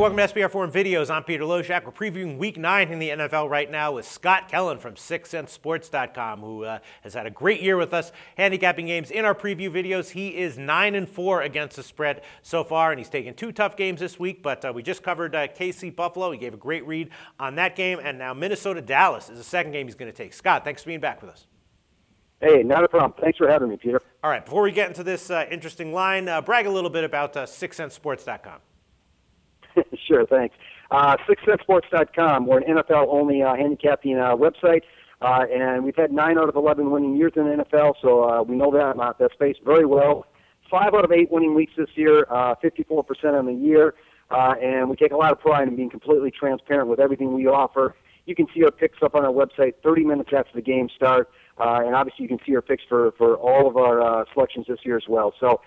Welcome to SBR Forum Videos. I'm Peter Loshak. We're previewing Week 9 in the NFL right now with Scott Kellen from 6centsports.com, who has had a great year with us handicapping games in our preview videos. He is 9-4 against the spread so far, and he's taken 2 tough games this week, but we just covered KC Buffalo. He gave a great read on that game, and now Minnesota Dallas is the second game he's going to take. Scott, thanks for being back with us. Hey, not a problem. Thanks for having me, Peter. All right, before we get into this interesting line, brag a little bit about 6centsports.com. Sure, thanks. 6centsports.com. We're an NFL-only handicapping website, and we've had 9 out of 11 winning years in the NFL, so we know that space very well. 5 out of 8 winning weeks this year, 54% on the year, and we take a lot of pride in being completely transparent with everything we offer. You can see our picks up on our website 30 minutes after the game start, and obviously you can see our picks for all of our selections this year as well. So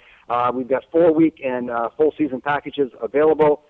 we've got 4-week and full season packages available.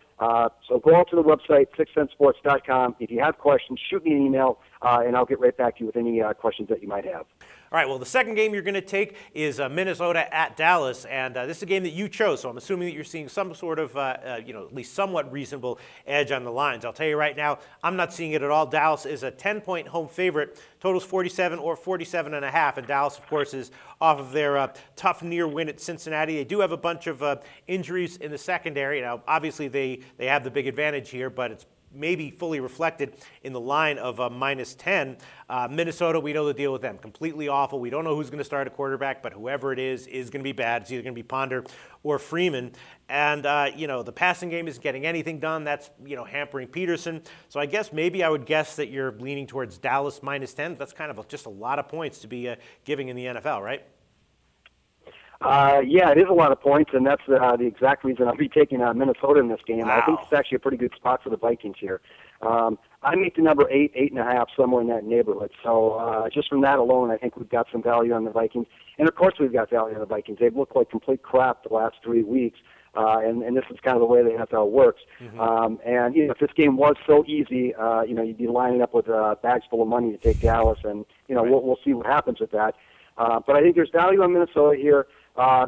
So go out to the website, 6centsports.com. If you have questions, shoot me an email, and I'll get right back to you with any questions that you might have. All right, well, the second game you're going to take is Minnesota at Dallas, and this is a game that you chose, so I'm assuming that you're seeing some sort of, at least somewhat reasonable edge on the lines. I'll tell you right now, I'm not seeing it at all. Dallas is a 10-point home favorite, totals 47 or 47.5, and Dallas, of course, is off of their tough near win at Cincinnati. They do have a bunch of injuries in the secondary. Now, obviously, they have the big advantage here, but it's maybe fully reflected in the line of -10. Minnesota, we know the deal with them. Completely awful. We don't know who's going to start a quarterback, but whoever it is going to be bad. It's either going to be Ponder or Freeman. And, the passing game isn't getting anything done. That's, hampering Peterson. So I guess maybe I would guess that you're leaning towards Dallas -10. That's kind of just a lot of points to be giving in the NFL, right? Yeah, it is a lot of points, and that's the exact reason I'll be taking Minnesota in this game. Wow. I think it's actually a pretty good spot for the Vikings here. I make the number 8, 8.5, somewhere in that neighborhood. So just from that alone, I think we've got some value on the Vikings. And, of course, we've got value on the Vikings. They've looked like complete crap the last 3 weeks, and this is kind of the way the NFL works. Mm-hmm. And, if this game was so easy, you'd be lining up with bags full of money to take Dallas, and, right. we'll see what happens with that. But I think there's value on Minnesota here.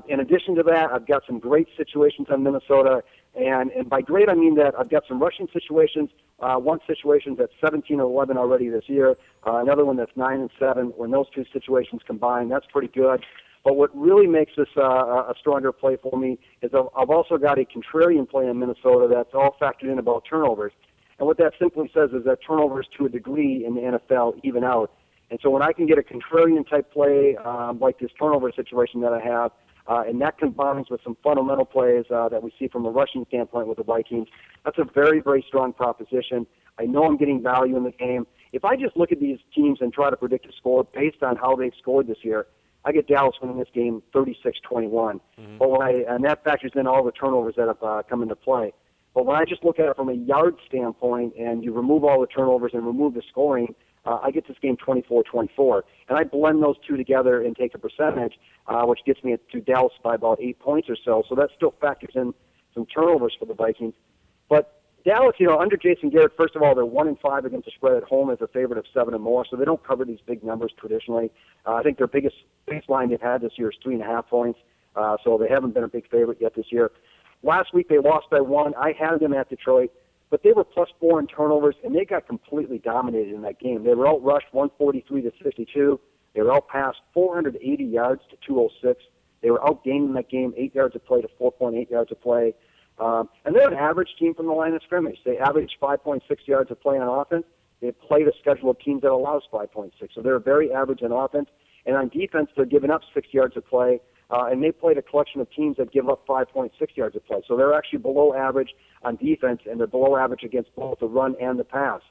In addition to that, I've got some great situations on Minnesota, and by great I mean that I've got some rushing situations. One situation that's 17-11 already this year, another one that's 9-7. When those 2 situations combine, that's pretty good. But what really makes this a stronger play for me is I've also got a contrarian play in Minnesota that's all factored in about turnovers. And what that simply says is that turnovers to a degree in the NFL even out. And so when I can get a contrarian-type play like this turnover situation that I have, and that combines with some fundamental plays that we see from a rushing standpoint with the Vikings, that's a very, very strong proposition. I know I'm getting value in the game. If I just look at these teams and try to predict a score based on how they've scored this year, I get Dallas winning this game 36-21. Mm-hmm. But and that factors in all the turnovers that have come into play. But when I just look at it from a yard standpoint and you remove all the turnovers and remove the scoring, I get this game 24-24. And I blend those 2 together and take a percentage, which gets me to Dallas by about 8 points or so. So that still factors in some turnovers for the Vikings. But Dallas, under Jason Garrett, first of all, they're 1-5 against the spread at home as a favorite of 7 or more, so they don't cover these big numbers traditionally. I think their biggest baseline they've had this year is 3.5 points, so they haven't been a big favorite yet this year. Last week they lost by 1. I had them at Detroit. But they were +4 in turnovers, and they got completely dominated in that game. They were outrushed 143-52. They were outpassed 480 yards to 206. They were outgained in that game 8 yards of play to 4.8 yards of play. And they're an average team from the line of scrimmage. They average 5.6 yards of play on offense. They play a schedule of teams that allows 5.6. So they're very average on offense. And on defense, they're giving up 6 yards of play. And they played a collection of teams that give up 5.6 yards of play. So they're actually below average on defense, and they're below average against both the run and the pass.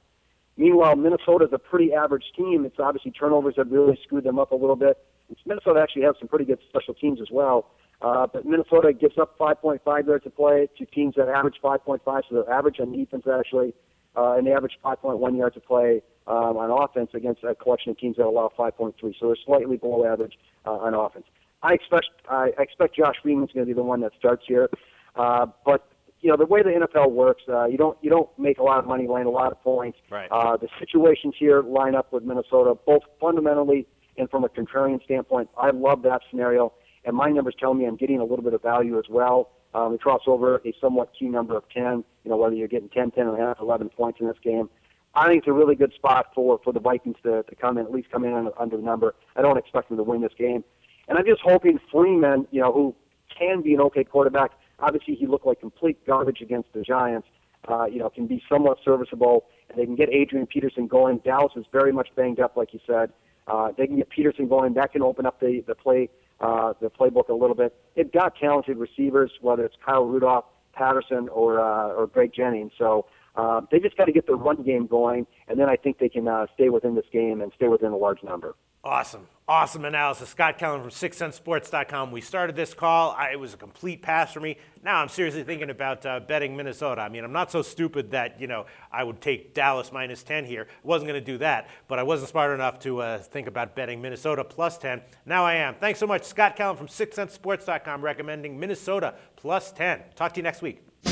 Meanwhile, Minnesota's a pretty average team. It's obviously turnovers that really screwed them up a little bit. Minnesota actually has some pretty good special teams as well. But Minnesota gives up 5.5 yards of play to teams that average 5.5, so they're average on defense actually, and they average 5.1 yards of play on offense against a collection of teams that allow 5.3. So they're slightly below average on offense. I expect Josh Freeman's going to be the one that starts here, but the way the NFL works, you don't make a lot of money laying a lot of points. Right. The situations here line up with Minnesota, both fundamentally and from a contrarian standpoint. I love that scenario, and my numbers tell me I'm getting a little bit of value as well. We cross over a somewhat key number of 10, whether you're getting 10, 10.5, 11 points in this game. I think it's a really good spot for the Vikings to come in, at least come in under the number. I don't expect them to win this game. And I'm just hoping Freeman, who can be an okay quarterback, obviously he looked like complete garbage against the Giants, can be somewhat serviceable, and they can get Adrian Peterson going. Dallas is very much banged up, like you said. They can get Peterson going. That can open up the playbook a little bit. They've got talented receivers, whether it's Kyle Rudolph, Patterson, or Greg Jennings. So they just got to get the run game going, and then I think they can stay within this game and stay within a large number. Awesome analysis. Scott Kellen from 6centsports.com. We started this call. It was a complete pass for me. Now I'm seriously thinking about betting Minnesota. I mean, I'm not so stupid that, I would take Dallas minus 10 here. I wasn't going to do that, but I wasn't smart enough to think about betting Minnesota plus 10. Now I am. Thanks so much. Scott Kellen from 6centsports.com recommending Minnesota plus 10. Talk to you next week.